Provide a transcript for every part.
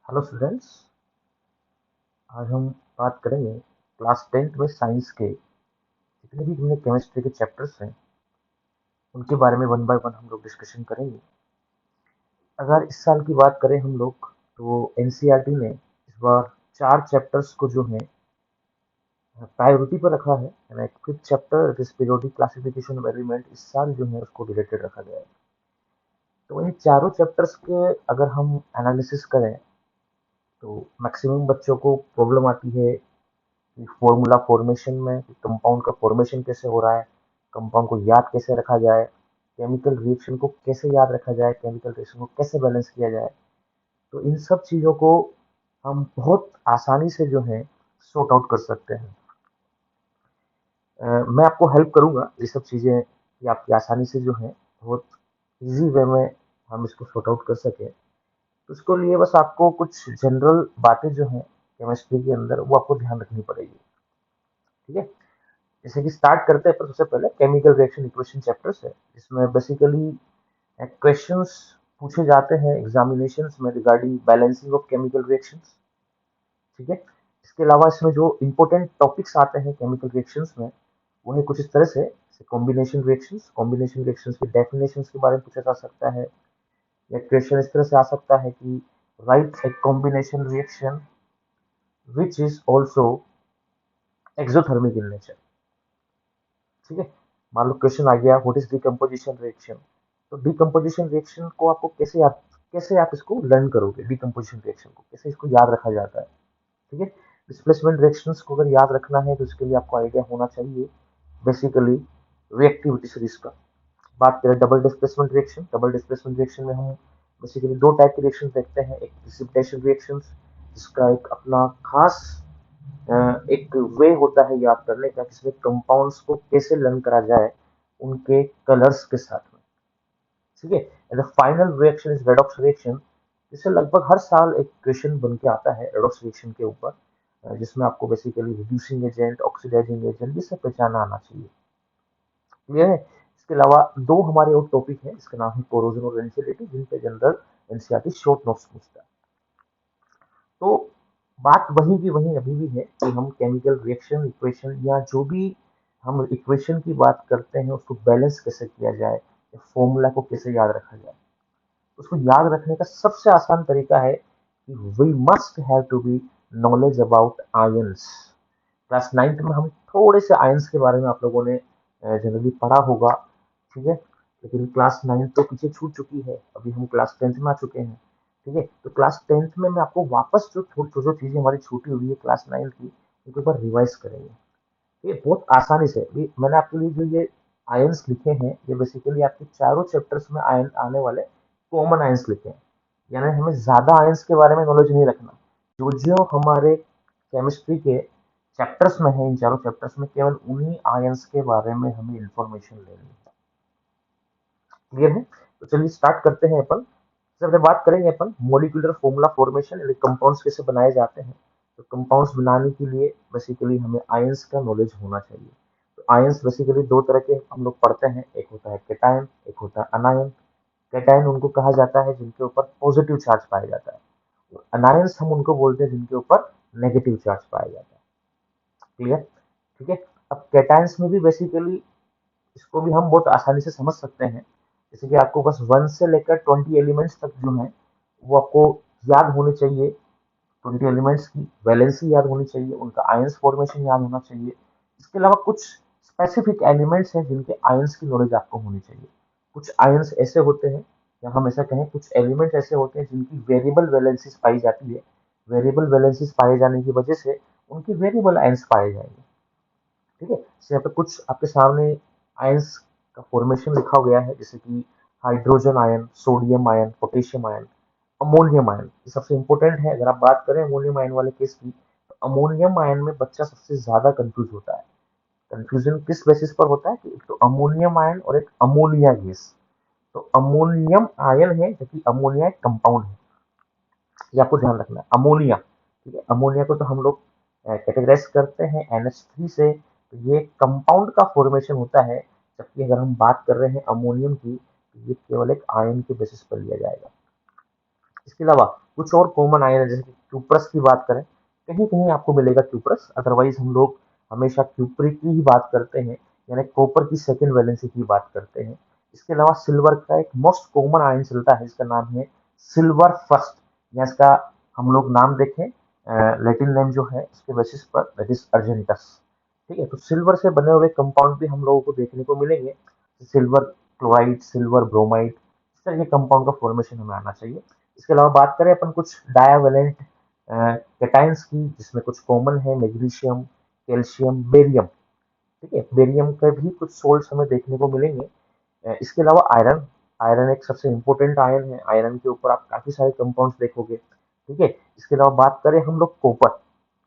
Hello students. आज हम बात करेंगे क्लास 10th में साइंस के जितने भी हमने केमिस्ट्री के चैप्टर्स हैं उनके बारे में वन बाय वन हम लोग डिस्कशन करेंगे। अगर इस साल की बात करें हम लोग तो एनसीईआरटी ने इस बार 4 चैप्टर्स को जो है प्रायोरिटी पर रखा है। यानी fifth chapter it is periodic classification of element इस साल जो है उसको डिलेटेड रखा गया है। तो इन चारों चैप्टर्स के अगर हम एनालिसिस करें तो मैक्सिमम बच्चों को प्रॉब्लम आती है फॉर्मूला फॉर्मेशन में कंपाउंड का फॉर्मेशन कैसे हो रहा है, कंपाउंड को याद कैसे रखा जाए, केमिकल रिएक्शन को कैसे याद रखा जाए, केमिकल रिएक्शन को कैसे बैलेंस किया जाए। तो इन सब चीज़ों को हम बहुत आसानी से जो है सॉर्ट आउट कर सकते हैं। मैं आपको हेल्प करूंगा ये सब चीज़ें कि आपकी आसानी से जो है बहुत इजी वे में हम इसको सॉर्ट आउट कर सकें। तो उसके लिए बस आपको कुछ जनरल बातें जो हैं केमिस्ट्री के अंदर वो आपको ध्यान रखनी पड़ेगी। ठीक है, जैसे कि स्टार्ट करते हैं पर सबसे पहले केमिकल रिएक्शन इक्वेशन चैप्टर्स है जिसमें बेसिकली क्वेश्चंस पूछे जाते हैं एग्जामिनेशंस में regarding balancing of chemical reactions. ठीक है, इसके अलावा इसमें जो इंपॉर्टेंट टॉपिक्स आते हैं केमिकल रिएक्शंस में वो है कुछ इस तरह से कॉम्बिनेशन रिएक्शंस की डेफिनेशंस के बारे में पूछा जा सकता है, या क्वेश्चन इस तरह से आ सकता है कि right a combination reaction which is also exothermic in nature. ठीक है, मान लो क्वेश्चन आ गया व्हाट इज डिकम्पोजिशन रिएक्शन। तो डिकम्पोजिशन रिएक्शन को आपको कैसे आप इसको लर्न करोगे, डिकम्पोजिशन रिएक्शन को कैसे इसको याद रखा जाता है। ठीक है, डिस्प्लेसमेंट रिएक्शंस को अगर याद रखना है तो इसके लिए आपको आइडिया होना चाहिए बेसिकली रिएक्टिविटी सीरीज का। बात करें डबल डिस्प्लेसमेंट रिएक्शन में हम बेसिकली दो टाइप के रिएक्शन देखते हैं। एक प्रिसिपिटेशन रिएक्शन जिसका एक अपना खास एक वे होता है याद करने का, जिसमें कंपाउंड्स को कैसे लर्न करा जाए उनके कलर्स के साथ में। ठीक है, and the final reaction is redox reaction, जिससे लगभग हर साल एक क्वेश्चन बन के आता है रेडॉक्स रिएक्शन के ऊपर, जिसमें आपको basically reducing agent oxidising agent ये सब पहचाना आना चाहिए। क्लियर है, इसके अलावा दो हमारे और टॉपिक है, इसका नाम है कोरोजन और रेंसिलिटी, जिन पे जनरल एनसीईआरटी शॉर्ट नोट्स पूछता है। तो बात वही की वही अभी भी है कि हम केमिकल रिएक्शन इक्वेशन या जो भी हम इक्वेशन की बात करते हैं उसको बैलेंस कैसे किया जाए, फॉर्मूला को कैसे याद रखा जाए। उसको याद रखने का सबसे आसान तरीका है कि we must have to be knowledge about ions. Class 9th में हम थोड़े से आयंस के बारे में आप लोगों ने जनरली पढ़ा होगा। ठीक है, लेकिन क्लास 9th तो पीछे छूट चुकी है, अभी हम क्लास 10th में आ चुके हैं। ठीक है, तो क्लास 10th में मैं आपको वापस जो चीज़ें हमारी छूटी हुई है क्लास 9th की उनके ऊपर रिवाइज करेंगे। ये बहुत आसानी से भी मैंने आपके लिए जो ये आयंस लिखे हैं ये बेसिकली आपके चारों चैप्टर्स में आयन आने वाले कॉमन आयंस लिखे हैं। यानी हमें ज़्यादा आयंस के बारे में नॉलेज नहीं रखना। जो जो हमारे केमिस्ट्री के चैप्टर्स में है इन चारों चैप्टर्स में केवल उन्हीं आयंस के बारे में हमें इंफॉर्मेशन लेनी है। क्लियर है, तो चलिए स्टार्ट करते हैं अपन। सबसे बात करेंगे अपन मॉलिक्यूलर फॉर्मूला फॉर्मेशन यानी कंपाउंड्स कैसे बनाए जाते हैं। तो कंपाउंड्स बनाने के लिए बेसिकली हमें आयंस का नॉलेज होना चाहिए। तो आयंस बेसिकली दो तरह के हम लोग पढ़ते हैं, एक होता है कैटायन, एक होता है अनायन। कैटायन उनको कहा जाता है जिनके ऊपर पॉजिटिव चार्ज पाया जाता है, और अनायंस हम उनको बोलते हैं जिनके ऊपर नेगेटिव चार्ज पाया जाता है। क्लियर, ठीक है। अब कैटायंस में भी बेसिकली इसको भी हम बहुत आसानी से समझ सकते हैं। जैसे कि आपको बस 1 से लेकर 20 एलिमेंट्स तक जो है वो आपको याद होने चाहिए। 20 एलिमेंट्स की वैलेंसी याद होनी चाहिए, उनका आयंस फॉर्मेशन याद होना चाहिए। इसके अलावा कुछ स्पेसिफिक एलिमेंट्स हैं जिनके आयंस की नॉलेज आपको होनी चाहिए। कुछ आयंस ऐसे होते हैं, या हम ऐसा कहें कुछ एलिमेंट्स ऐसे होते हैं जिनकी वेरिएबल वैलेंसीज पाई जाती है। वेरिएबल वैलेंसीज पाए जाने की वजह से उनकी वेरिएबल आयंस पाए जाएंगे। ठीक है, जैसे यहाँ पे कुछ आपके सामने आयंस का फॉर्मेशन लिखा गया है, जैसे कि hydrogen ion, sodium ion, potassium ion, ammonium ion. ये सबसे इंपॉर्टेंट है। अगर आप बात करें अमोनियम आयन वाले केस की, तो अमोनियम आयन में बच्चा सबसे ज्यादा कंफ्यूज होता है। कंफ्यूजन किस बेसिस पर होता है कि एक तो अमोनियम आयन और एक अमोनिया गैस। तो अमोनियम आयन है जबकि अमोनिया एक कंपाउंड है, ये आपको ध्यान रखना है। अमोनिया, ठीक है, अमोनिया को तो हम लोग कैटेगराइज करते हैं NH3 से, तो ये कंपाउंड का फॉर्मेशन होता है। जबकि अगर हम बात कर रहे हैं अमोनियम की, तो ये केवल एक आयन के बेसिस पर लिया जाएगा। इसके अलावा कुछ और कॉमन आयन है, जैसे कि क्यूप्रस की बात करें, कहीं कहीं आपको मिलेगा क्यूप्रस, अदरवाइज हम लोग हमेशा क्यूपरी की ही बात करते हैं, यानी कॉपर की सेकेंड वैलेंसी की बात करते हैं। इसके अलावा सिल्वर का एक मोस्ट कॉमन आयन चलता है, इसका नाम है सिल्वर फर्स्ट, या इसका हम लोग नाम देखें लैटिन नेम जो है इसके बेसिस पर, दैट इज अर्जेंटस। ठीक है, तो सिल्वर से बने हुए कंपाउंड भी हम लोगों को देखने को मिलेंगे, सिल्वर क्लोराइड, सिल्वर ब्रोमाइड, इस तरह के कंपाउंड का फॉर्मेशन हमें आना चाहिए। इसके अलावा बात करें अपन कुछ डायावेलेंट कैटाइंस की, जिसमें कुछ कॉमन है, मैग्नीशियम, कैल्शियम, बेरियम। ठीक है, बेरियम के भी कुछ सोल्ट्स हमें देखने को मिलेंगे। इसके अलावा आयरन, आयरन एक सबसे इंपॉर्टेंट आयन है, आयरन के ऊपर आप काफी सारे कंपाउंड्स देखोगे। ठीक है, इसके अलावा बात करें हम लोग कॉपर,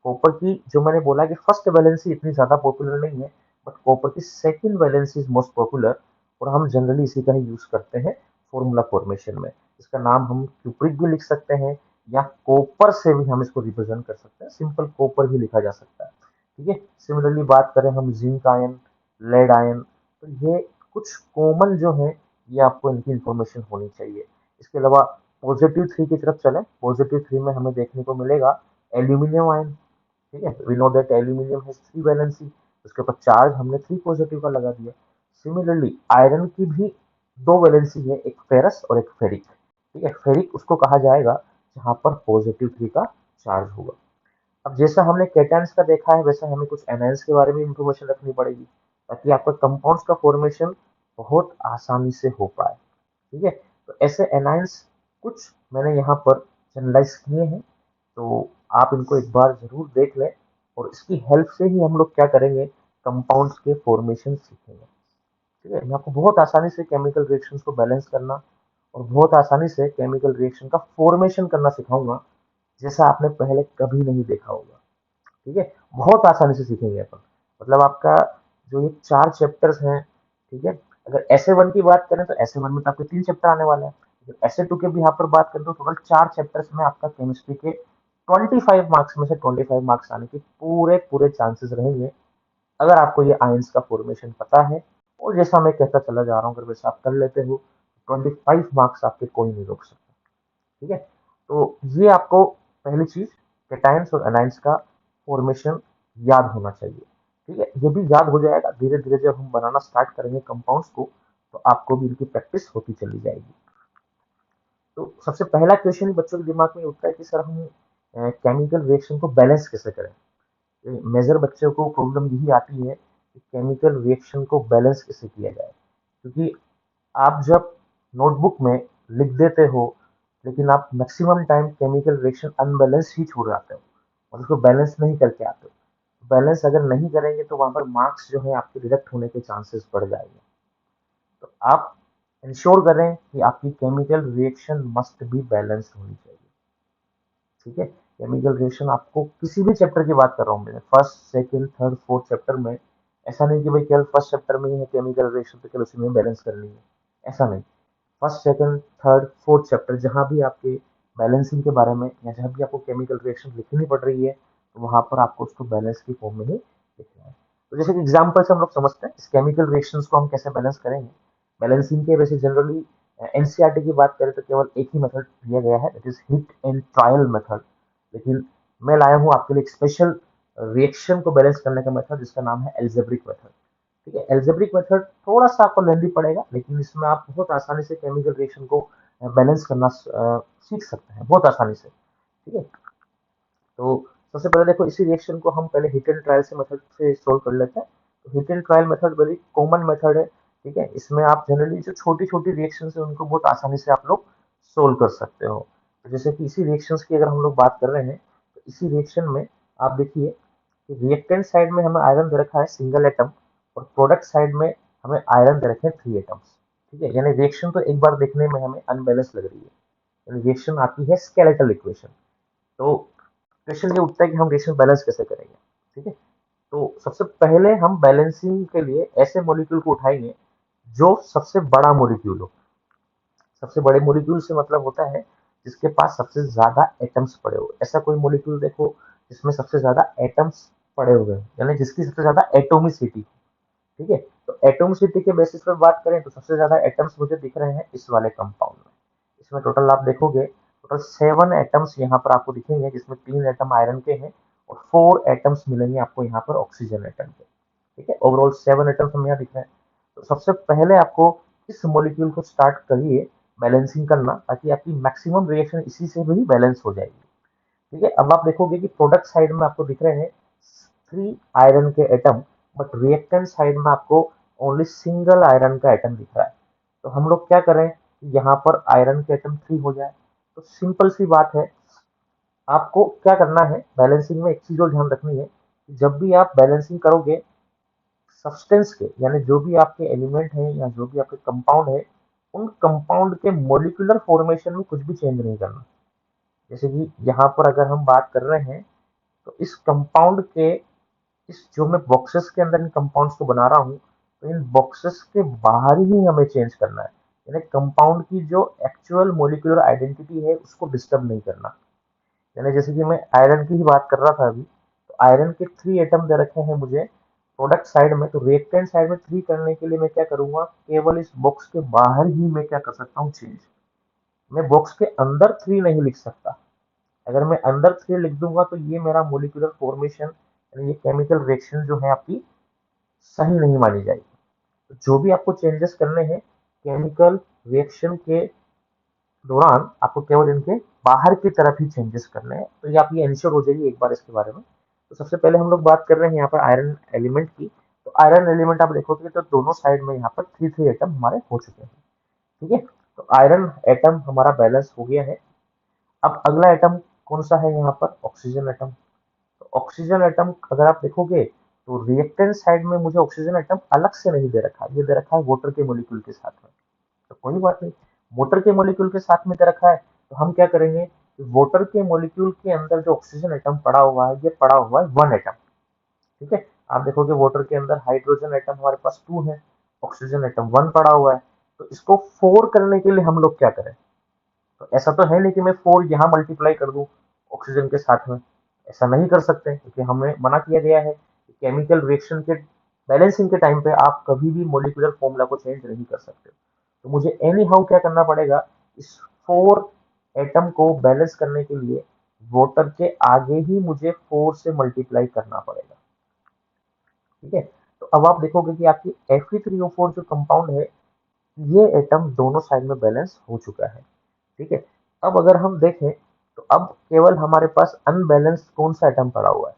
कॉपर की जो मैंने बोला कि फर्स्ट वैलेंसी इतनी ज्यादा पॉपुलर नहीं है, बट कॉपर की second valency is most popular, और हम जनरली इसी का ही यूज करते हैं फॉर्मूला फॉर्मेशन में। इसका नाम हम क्यूप्रिक भी लिख सकते हैं, या कॉपर से भी हम इसको रिप्रेजेंट कर सकते हैं, सिंपल कॉपर भी लिखा जा सकता है। ठीक है, सिमिलरली बात करें हम जिंक आयन, लेड आयन, तो ये कुछ कॉमन जो है, ये आपको इनकी इंफॉर्मेशन होनी चाहिए। इसके अलावा पॉजिटिव थ्री की तरफ चलें, पॉजिटिव थ्री में हमें देखने को मिलेगा एल्यूमिनियम आयन। ठीक है, we know that aluminium has three valency, उसके ऊपर चार्ज हमने थ्री पॉजिटिव का लगा दिया। सिमिलरली आयरन की भी दो वैलेंसी है, एक फेरस और एक फेरिक। ठीक है, फेरिक उसको कहा जाएगा जहां पर पॉजिटिव थ्री का चार्ज होगा। अब जैसा हमने कैटायंस का देखा है, वैसा हमें कुछ एनायंस के बारे में इंफॉर्मेशन रखनी पड़ेगी, ताकि आपका कंपाउंड्स का फॉर्मेशन बहुत आसानी से हो पाए। ठीक है, तो ऐसे एनायंस कुछ मैंने यहाँ पर जनरलाइज किए हैं, तो आप इनको एक बार जरूर देख लें, और इसकी हेल्प से ही हम लोग क्या करेंगे, कंपाउंड्स के फॉर्मेशन सीखेंगे। ठीक है, मैं आपको बहुत आसानी से केमिकल रिएक्शंस को बैलेंस करना और बहुत आसानी से केमिकल रिएक्शन का फॉर्मेशन करना सिखाऊंगा, जैसा आपने पहले कभी नहीं देखा होगा। ठीक है, बहुत आसानी से सीखेंगे अपन, मतलब आपका जो ये चार चैप्टर्स हैं, ठीक है, अगर ऐसे वन की बात करें तो ऐसे वन में तो आपके तीन चैप्टर आने वाले हैं, ऐसे टू के भी यहाँ पर बात करें तो टोटल चार चैप्टर्स में आपका केमिस्ट्री के 25 मार्क्स में से 25 मार्क्स आने के पूरे पूरे चांसेस रहेंगे, अगर आपको ये आयंस का फॉर्मेशन पता है, और जैसा मैं कहता चला जा रहा हूँ, अगर वैसा आप कर लेते हो, 25 मार्क्स आपके कोई नहीं रोक सकता। ठीक है, तो ये आपको पहली चीज कैटायंस और एनायंस का फॉर्मेशन याद होना चाहिए। ठीक है, ये भी याद हो जाएगा, धीरे धीरे जब हम बनाना स्टार्ट करेंगे कंपाउंड्स को, तो आपको भी इनकी प्रैक्टिस होती चली जाएगी। तो सबसे पहला क्वेश्चन बच्चों के दिमाग में उठता है कि सर हम केमिकल रिएक्शन को बैलेंस कैसे करें। मेजर बच्चों को प्रॉब्लम यही आती है कि केमिकल रिएक्शन को बैलेंस कैसे किया जाए, क्योंकि आप जब नोटबुक में लिख देते हो, लेकिन आप maximum time chemical reaction unbalance ही छोड़ जाते हो, और उसको बैलेंस नहीं करके आते हो। बैलेंस अगर नहीं करेंगे तो वहां पर मार्क्स जो है आपके डिडक्ट होने के चांसेस बढ़ जाएंगे। तो आप इंश्योर करें कि आपकी chemical reaction must be balanced होनी चाहिए। ठीक है, केमिकल रिएक्शन आपको किसी भी चैप्टर की बात कर रहा हूँ मैं, first second third fourth chapter में, ऐसा नहीं कि भाई केवल फर्स्ट चैप्टर में ही है केमिकल रिएक्शन तो केवल उसी में बैलेंस करनी है, ऐसा नहीं। First second third fourth chapter जहां भी आपके बैलेंसिंग के बारे में, या जहां भी आपको केमिकल रिएक्शन लिखनी पड़ रही है, तो वहां पर आपको उसको बैलेंस की फॉर्म में ही लिखना है। तो जैसे कि एग्जाम्पल से हम लोग समझते हैं इस केमिकल रिएक्शंस को हम कैसे बैलेंस करेंगे। बैलेंसिंग के वैसे जनरली एनसीईआरटी की बात करें तो केवल एक ही मेथड दिया गया है, that is hit and trial method, लेकिन मैं लाया हूँ आपके लिए एक स्पेशल रिएक्शन को बैलेंस करने का मेथड, जिसका नाम है एल्जेब्रिक मेथड। ठीक है, एल्जेब्रिक मेथड थोड़ा सा आपको लेंदी पड़ेगा, लेकिन इसमें आप बहुत आसानी से केमिकल रिएक्शन को बैलेंस करना सीख सकते हैं, बहुत आसानी से। ठीक है, तो सबसे पहले देखो, इसी रिएक्शन को हम पहले हिट एंड ट्रायल से मेथड से सोल्व कर लेते हैं। तो hit and trial method very common method है। ठीक है, इसमें आप जनरली जो छोटी छोटी रिएक्शन है उनको बहुत आसानी से आप लोग सोल्व कर सकते हो। तो जैसे कि इसी रिएक्शन की अगर हम लोग बात कर रहे हैं, तो इसी रिएक्शन में आप देखिए कि रिएक्टेंट साइड में हमें आयरन दे रखा है सिंगल एटम, और प्रोडक्ट साइड में हमें आयरन दे रखे हैं थ्री एटम्स। ठीक है, यानी रिएक्शन तो एक बार देखने में हमें अनबैलेंस लग रही है, यानी रिएक्शन आती है स्केलेटल इक्वेशन। तो क्वेश्चन ये उठता है कि हम रिएक्शन बैलेंस कैसे करेंगे। ठीक है, तो सबसे पहले हम बैलेंसिंग के लिए ऐसे मॉलिक्यूल को उठाएंगे जो सबसे बड़ा मॉलिक्यूल हो। सबसे बड़े मॉलिक्यूल से मतलब होता है जिसके पास सबसे ज्यादा एटम्स पड़े हो। ऐसा कोई मॉलिक्यूल देखो जिसमें सबसे ज्यादा एटम्स पड़े हुए हैं, यानी जिसकी सबसे ज्यादा एटोमिसिटी। ठीक है, तो एटोमिसिटी के बेसिस पर बात करें तो सबसे ज्यादा एटम्स मुझे दिख रहे हैं इस वाले कंपाउंड में। इसमें टोटल आप देखोगे टोटल 7 एटम्स यहाँ पर आपको दिखेंगे, जिसमें 3 एटम आयरन के हैं और 4 एटम्स मिलेंगे आपको यहाँ पर ऑक्सीजन एटम के। ठीक है, ओवरऑल 7 एटम्स हमें यहाँ दिख रहे हैं। तो सबसे पहले आपको इस मॉलिक्यूल को स्टार्ट करिए बैलेंसिंग करना, ताकि आपकी मैक्सिमम रिएक्शन इसी से भी बैलेंस हो जाएगी। ठीक है, अब आप देखोगे कि प्रोडक्ट साइड में आपको दिख रहे हैं 3 आयरन के एटम, बट रिएक्टेंट साइड में आपको ओनली सिंगल आयरन का एटम दिख रहा है। तो हम लोग क्या करें, यहाँ पर आयरन के एटम 3 हो जाए। तो सिंपल सी बात है, आपको क्या करना है बैलेंसिंग में, एक चीज और ध्यान रखनी है कि जब भी आप बैलेंसिंग करोगे सब्सटेंस के, यानी जो भी आपके एलिमेंट हैं या जो भी आपके कंपाउंड है, उन कंपाउंड के मॉलिक्यूलर फॉर्मेशन में कुछ भी चेंज नहीं करना। जैसे कि यहाँ पर अगर हम बात कर रहे हैं, तो इस कंपाउंड के, इस जो मैं बॉक्सेस के अंदर इन कंपाउंड्स को बना रहा हूँ, तो इन बॉक्सेस के बाहर ही हमें चेंज करना है। यानी कंपाउंड की जो एक्चुअल मॉलिक्यूलर आइडेंटिटी है उसको डिस्टर्ब नहीं करना। यानी जैसे कि मैं आयरन की ही बात कर रहा था अभी, तो आयरन के 3 एटम दे रखे हैं मुझे प्रोडक्ट साइड में, तो रिएक्टेंट साइड में 3 करने के लिए मैं क्या करूंगा, केवल इस बॉक्स के बाहर ही मैं क्या कर सकता हूँ, चेंज। मैं बॉक्स के अंदर 3 नहीं लिख सकता। अगर मैं अंदर 3 लिख दूंगा तो ये मेरा मोलिकुलर फॉर्मेशन, यानी ये केमिकल रिएक्शन जो है आपकी सही नहीं मानी जाएगी। तो जो भी आपको चेंजेस करने हैं केमिकल रिएक्शन के दौरान, आपको केवल इनके बाहर की तरफ ही चेंजेस करने हैं। तो ये आप ये इंश्योर हो जाइए एक बार इसके बारे में। तो सबसे पहले हम लोग बात कर रहे हैं यहाँ पर आयरन एलिमेंट की। तो आयरन एलिमेंट आप देखोगे तो दोनों साइड में यहाँ पर 3 एटम हमारे हो चुके हैं। ठीक है, तो आयरन एटम हमारा बैलेंस हो गया है। अब अगला एटम कौन सा है यहाँ पर, ऑक्सीजन एटम। तो ऑक्सीजन एटम अगर आप देखोगे तो रिएक्टेंट साइड में मुझे ऑक्सीजन एटम अलग से नहीं दे रखा, ये दे रखा है वाटर के मॉलिक्यूल के साथ में। तो कोई बात नहीं, वाटर के मॉलिक्यूल के साथ में दे रखा है, तो हम क्या करेंगे कि वाटर के मॉलिक्यूल के अंदर जो ऑक्सीजन एटम पड़ा हुआ है, ये पड़ा हुआ है 1 एटम। ठीक है, आप देखोगे वाटर के अंदर हाइड्रोजन एटम हमारे पास 2 है, ऑक्सीजन एटम 1 पड़ा हुआ है। तो इसको 4 करने के लिए हम लोग क्या करें, तो ऐसा तो है नहीं कि मैं 4 यहाँ मल्टीप्लाई कर दूं ऑक्सीजन के साथ में, ऐसा नहीं कर सकते, क्योंकि हमें मना किया गया है कि केमिकल रिएक्शन के बैलेंसिंग के टाइम पे आप कभी भी मोलिकुलर फॉर्मूला को चेंज नहीं कर सकते। तो मुझे एनी हाउ क्या करना पड़ेगा, इस 4 एटम को बैलेंस करने के लिए वाटर के आगे ही मुझे 4 से मल्टीप्लाई करना पड़ेगा। ठीक है, तो अब आप देखोगे कि आपकी Fe3O4 जो कंपाउंड है, ये एटम दोनों साइड में बैलेंस हो चुका है। ठीक है, अब अगर हम देखें तो अब केवल हमारे पास अनबैलेंस्ड कौन सा एटम पड़ा हुआ है,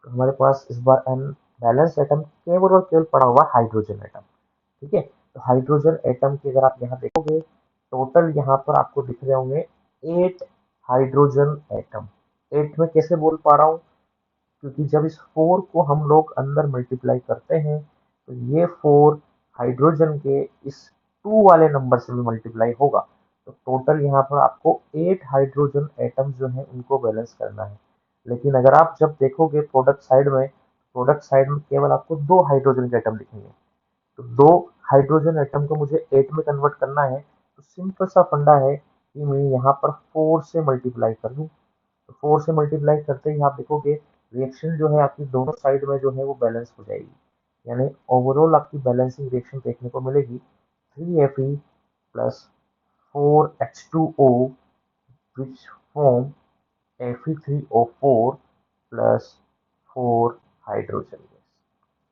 तो हमारे पास इस बार अनबैलेंस्ड एटम केवल और केवल पड़ा हुआ हाइड्रोजन एटम। ठीक है, तो हाइड्रोजन एटम की अगर आप यहाँ देखोगे, टोटल यहाँ पर आपको दिख रहे होंगे 8 हाइड्रोजन एटम। 8 में कैसे बोल पा रहा हूँ, क्योंकि जब इस 4 को हम लोग अंदर मल्टीप्लाई करते हैं, तो ये 4 हाइड्रोजन के इस 2 वाले नंबर से भी मल्टीप्लाई होगा। तो टोटल यहाँ पर आपको 8 हाइड्रोजन एटम जो है उनको बैलेंस करना है। लेकिन अगर आप जब देखोगे प्रोडक्ट साइड में केवल आपको 2 हाइड्रोजन के एटम दिखेंगे। तो 2 हाइड्रोजन एटम को मुझे 8 में कन्वर्ट करना है, तो सिंपल सा फंडा है कि मैं यहाँ पर 4 से मल्टीप्लाई कर दूँ। तो 4 से मल्टीप्लाई करते ही आप देखोगे रिएक्शन जो है आपकी दोनों साइड में जो है वो बैलेंस हो जाएगी। यानी ओवरऑल आपकी बैलेंसिंग रिएक्शन देखने को मिलेगी 3Fe plus 4H2O which form Fe3O4 plus 4 hydrogen gas.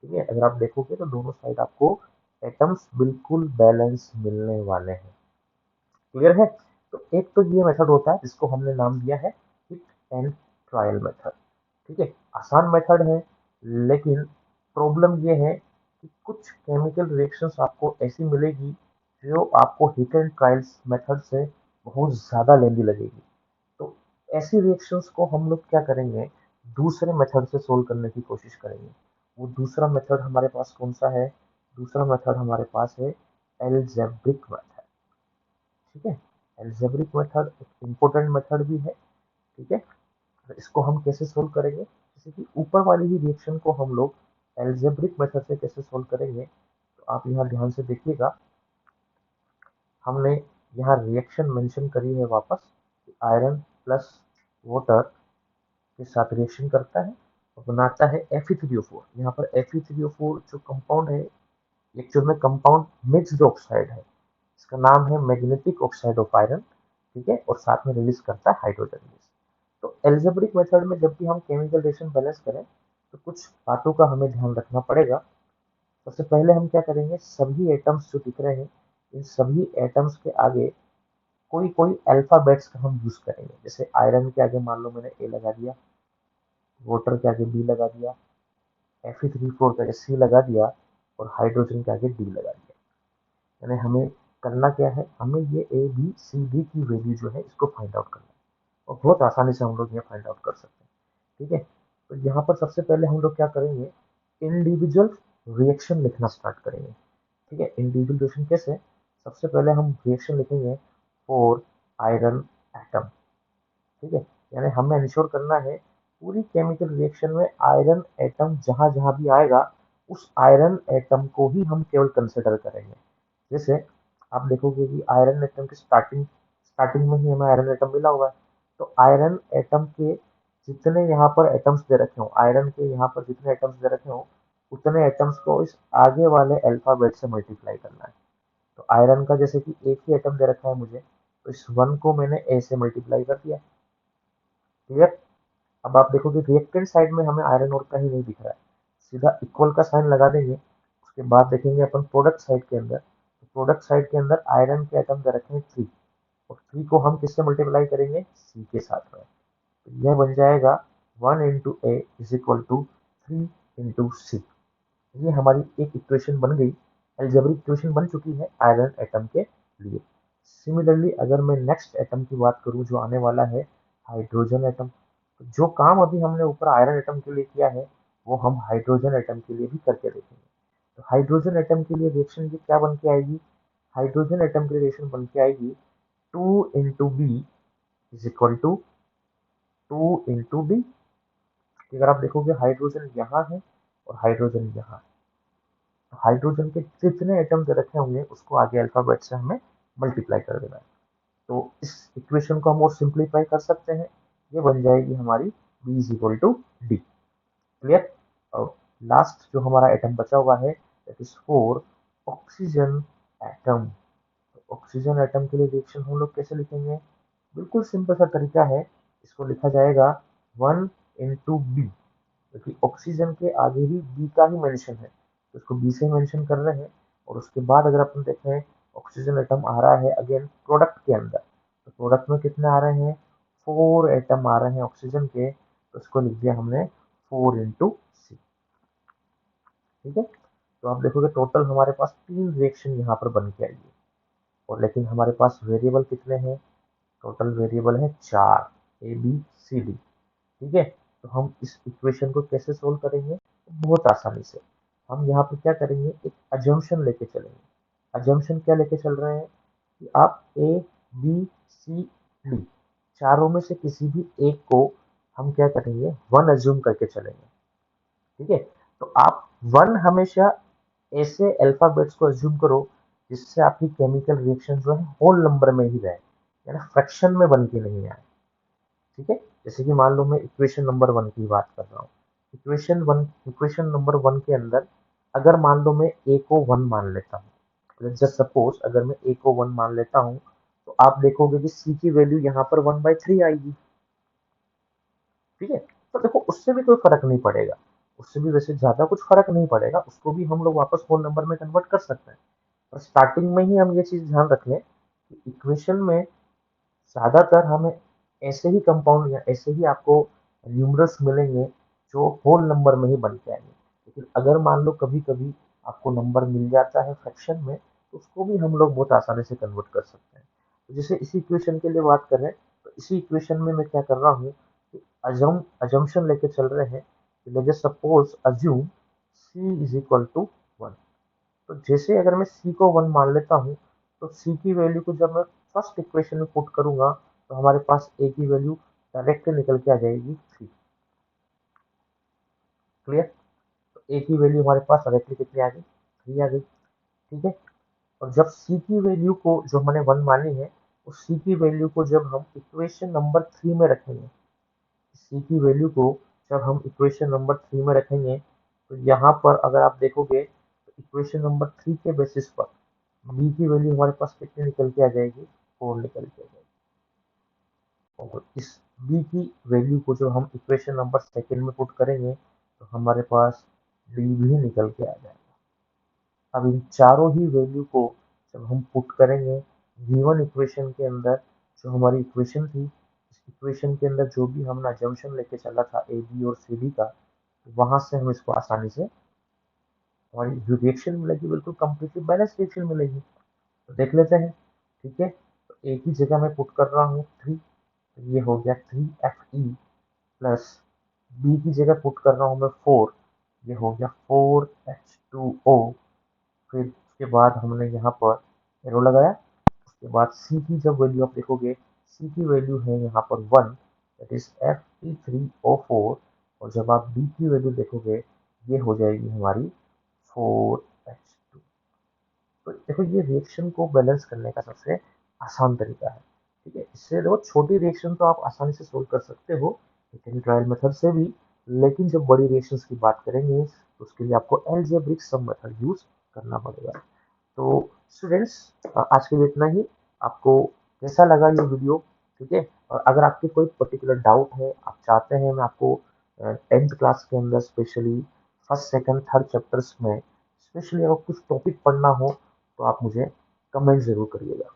ठीक है, अगर आप देखोगे तो दोनों साइड आपको एटम्स बिल्कुल बैलेंस मिलने वाले हैं। क्लियर है, तो एक तो ये मेथड होता है जिसको हमने नाम दिया है हिट एंड ट्रायल मेथड। ठीक है, आसान मेथड है, लेकिन प्रॉब्लम ये है कि कुछ केमिकल रिएक्शंस आपको ऐसी मिलेगी जो आपको हिट एंड ट्रायल्स मेथड से बहुत ज़्यादा लेंदी लगेगी। तो ऐसी रिएक्शंस को हम लोग क्या करेंगे, दूसरे मेथड से सोल्व करने की कोशिश करेंगे। वो दूसरा मेथड हमारे पास कौन सा है, दूसरा मेथड हमारे पास है एल्जेब्रिक मेथड। ठीक है, एल्जेब्रिक मेथड एक इम्पोर्टेंट मेथड भी है। ठीक है, तो इसको हम कैसे सोल्व करेंगे, जैसे कि ऊपर वाली ही रिएक्शन को हम लोग एल्जेब्रिक मेथड से कैसे सोल्व करेंगे, तो आप यहाँ ध्यान से देखिएगा। हमने यहाँ रिएक्शन मेंशन करी है वापस, आयरन प्लस वाटर के साथ रिएक्शन करता है और बनाता है Fe3O4। यहाँ पर Fe3O4 जो कंपाउंड है, एक्चुअल में कंपाउंड मिक्स्ड ऑक्साइड है, इसका नाम है मैग्नेटिक ऑक्साइड ऑफ आयरन। ठीक है, और साथ में रिलीज करता है हाइड्रोजन गैस। तो एल्जेब्रिक मेथड में जब भी हम केमिकल रिएक्शन बैलेंस करें तो कुछ बातों का हमें ध्यान रखना पड़ेगा। सबसे पहले हम क्या करेंगे, सभी एटम्स जो दिख रहे हैं इन सभी एटम्स के आगे कोई कोई अल्फाबेट्स का हम यूज करेंगे। जैसे आयरन के आगे मान लो मैंने ए लगा दिया, वाटर के आगे बी लगा दिया, Fe3 4 के आगे सी लगा दिया, और हाइड्रोजन के आगे डी लगा दिया। यानी हमें करना क्या है, हमें ये ए बी सी डी की वैल्यू जो है इसको फाइंड आउट करना है, और बहुत आसानी से हम लोग ये फाइंड आउट कर सकते हैं। ठीक है, तो यहाँ पर सबसे पहले हम लोग क्या करेंगे, इंडिविजुअल रिएक्शन लिखना स्टार्ट करेंगे। ठीक है, इंडिविजुअल रिएक्शन कैसे, सबसे पहले हम रिएक्शन लिखेंगे फॉर आयरन एटम। ठीक है, यानी हमें इंश्योर करना है पूरी केमिकल रिएक्शन में आयरन एटम जहां जहां भी आएगा उस आयरन एटम को ही हम केवल कंसिडर करेंगे। जैसे आप देखोगे कि आयरन एटम की स्टार्टिंग स्टार्टिंग में ही हमें आयरन एटम मिला हुआ है, तो आयरन एटम के जितने यहाँ पर एटम्स दे रखे हो, आयरन के यहाँ पर जितने एटम्स दे रखे हो उतने एटम्स को इस आगे वाले अल्फाबेट से मल्टीप्लाई करना है। तो आयरन का जैसे कि एक ही एटम दे रखा है मुझे, तो इस 1 को मैंने ए से मल्टीप्लाई कर दिया। क्लियर। अब आप देखोगे रिएक्टेंट साइड में हमें आयरन और कहीं नहीं दिख रहा है, सीधा इक्वल का साइन लगा देंगे। उसके बाद देखेंगे अपन प्रोडक्ट साइड के अंदर, तो प्रोडक्ट साइड के अंदर आयरन के एटम दे रखे हैं 3, और 3 को हम किससे मल्टीप्लाई करेंगे, सी के साथ में। तो यह बन जाएगा 1 into A is equal to 3 into C. ये हमारी एक इक्वेशन बन गई, अलजेब्रिक इक्वेशन बन चुकी है आयरन एटम के लिए। सिमिलरली अगर मैं नेक्स्ट एटम की बात करूं जो आने वाला है हाइड्रोजन एटम, तो जो काम अभी हमने ऊपर आयरन एटम के लिए किया है वो हम हाइड्रोजन एटम के लिए भी करके देखेंगे। तो हाइड्रोजन एटम के लिए रिएक्शन ये क्या बन के आएगी, हाइड्रोजन एटम के लिए रिएक्शन बन के आएगी 2 into B is equal to 2 into B. अगर आप देखोगे हाइड्रोजन यहाँ है और हाइड्रोजन यहाँ है, हाइड्रोजन के जितने एटम दे रखे होंगे उसको आगे अल्फाबेट से हमें मल्टीप्लाई कर देना है। तो इस इक्वेशन को हम और सिंप्लीफाई कर सकते हैं, ये बन जाएगी हमारी B is equal to D. Clear. और लास्ट जो हमारा एटम बचा हुआ है दैट इज 4 ऑक्सीजन एटम। तो ऑक्सीजन एटम के लिए रिएक्शन हम लोग कैसे लिखेंगे, बिल्कुल सिंपल सा तरीका है, इसको लिखा जाएगा 1 इंटू बी, क्योंकि ऑक्सीजन के आगे भी बी का ही मेंशन है तो इसको बी से मेंशन कर रहे हैं। और उसके बाद अगर अपन देखें ऑक्सीजन एटम आ रहा है अगेन प्रोडक्ट के अंदर, तो प्रोडक्ट में कितने आ रहे हैं, 4 एटम आ रहे हैं ऑक्सीजन के, तो इसको लिख दिया हमने 4 इंटू सी। ठीक है, तो आप देखोगे टोटल हमारे पास 3 रिएक्शन यहाँ पर बन के आएगी, और लेकिन हमारे पास वेरिएबल कितने हैं, टोटल वेरिएबल है 4, ए बी सी डी। ठीक है, तो हम इस इक्वेशन को कैसे सोल्व करेंगे, बहुत आसानी से हम यहाँ पे क्या करेंगे, एक अजम्पशन लेके चलेंगे। अजम्पशन क्या लेके चल रहे हैं कि आप ए बी सी डी चारों में से किसी भी एक को हम क्या करेंगे, 1 अज्यूम करके चलेंगे। ठीक है, तो आप 1 हमेशा ऐसे अल्फाबेट्स को अज्यूम करो जिससे आपकी केमिकल रिएक्शन जो है होल नंबर में ही रहे, यानी फ्रैक्शन में बन के नहीं आए। ठीक है, जैसे कि मान लो मैं इक्वेशन नंबर 1 की बात कर रहा हूँ, इक्वेशन नंबर 1 के अंदर अगर मान लो मैं ए को 1 मान लेता हूँ, जस्ट सपोज अगर मैं ए को 1 मान लेता हूँ, तो आप देखोगे कि सी की वैल्यू यहाँ पर 1/3 आएगी। ठीक है, तो देखो उससे भी कोई फर्क नहीं पड़ेगा, उससे भी वैसे ज्यादा कुछ फर्क नहीं पड़ेगा, उसको भी हम लोग वापस होल नंबर में कन्वर्ट कर सकते हैं। और स्टार्टिंग में ही हम ये चीज ध्यान रख लें कि इक्वेशन में ज्यादातर हमें ऐसे ही कंपाउंड या ऐसे ही आपको न्यूमरल्स मिलेंगे जो होल नंबर में ही बन के आएंगे। लेकिन अगर मान लो कभी कभी आपको नंबर मिल जाता है फ्रैक्शन में, तो उसको भी हम लोग बहुत आसानी से कन्वर्ट कर सकते हैं। तो जैसे इसी इक्वेशन के लिए बात करें, तो इसी इक्वेशन में मैं क्या कर रहा हूँ कि अजम्पशन लेके चल रहे हैं कि let's suppose assume C is equal to 1। तो जैसे अगर मैं सी को 1 मान लेता हूँ, तो सी की वैल्यू को जब मैं फर्स्ट इक्वेशन में पुट करूंगा तो हमारे पास ए की वैल्यू डायरेक्टली निकल के आ जाएगी 3। क्लियर। तो ए की वैल्यू हमारे पास डायरेक्टली कितनी आ गई, 3 आ गई। ठीक है, और जब सी की वैल्यू को जो हमने 1 मानी है उस सी की वैल्यू को जब हम इक्वेशन नंबर 3 में रखेंगे, सी की वैल्यू को जब हम इक्वेशन नंबर 3 में रखेंगे, तो यहाँ पर अगर आप देखोगे तो इक्वेशन नंबर 3 के बेसिस पर बी की वैल्यू हमारे पास कितनी निकल के आ जाएगी, 4 निकल के आ जाएगी। और इस b की वैल्यू को जो हम इक्वेशन नंबर सेकेंड में पुट करेंगे तो हमारे पास d भी निकल के आ जाएगा। अब इन चारों ही वैल्यू को जब हम पुट करेंगे गिवन इक्वेशन के अंदर, जो हमारी इक्वेशन थी, इस इक्वेशन के अंदर जो भी हमने अजम्पशन लेके चला था ए बी और सी डी का, वहां से हम इसको आसानी से हमारी जो रिएक्शन मिलेगी बिल्कुल कंप्लीटली बैलेंस रिएक्शन मिलेगी। तो देख लेते हैं। ठीक है, तो एक ही जगह मैं पुट कर रहा हूँ 3, तो ये हो गया 3Fe प्लस बी की जगह पुट कर रहा हूँ मैं 4, ये हो गया 4H2O। फिर उसके बाद हमने यहाँ पर एरो लगाया। उसके बाद सी की जब वैल्यू आप देखोगे, सी की वैल्यू है यहाँ पर 1, दैट इज Fe3O4। और जब आप बी की वैल्यू देखोगे ये हो जाएगी हमारी 4H2। तो देखो ये रिएक्शन को बैलेंस करने का सबसे आसान तरीका है। ठीक है, इससे देखो छोटी रिएक्शन तो आप आसानी से सोल्व कर सकते हो लेकिन ट्रायल मेथड से भी, लेकिन जब बड़ी रिएक्शंस की बात करेंगे तो उसके लिए आपको एल्जेब्रिक सम मेथड यूज करना पड़ेगा। तो स्टूडेंट्स, आज के लिए इतना ही। आपको कैसा लगा ये वीडियो? ठीक है, और अगर आपके कोई पर्टिकुलर डाउट है, आप चाहते हैं मैं आपको 10th क्लास के अंदर specially first second third chapters में स्पेशली अगर कुछ टॉपिक पढ़ना हो तो आप मुझे कमेंट जरूर करिएगा।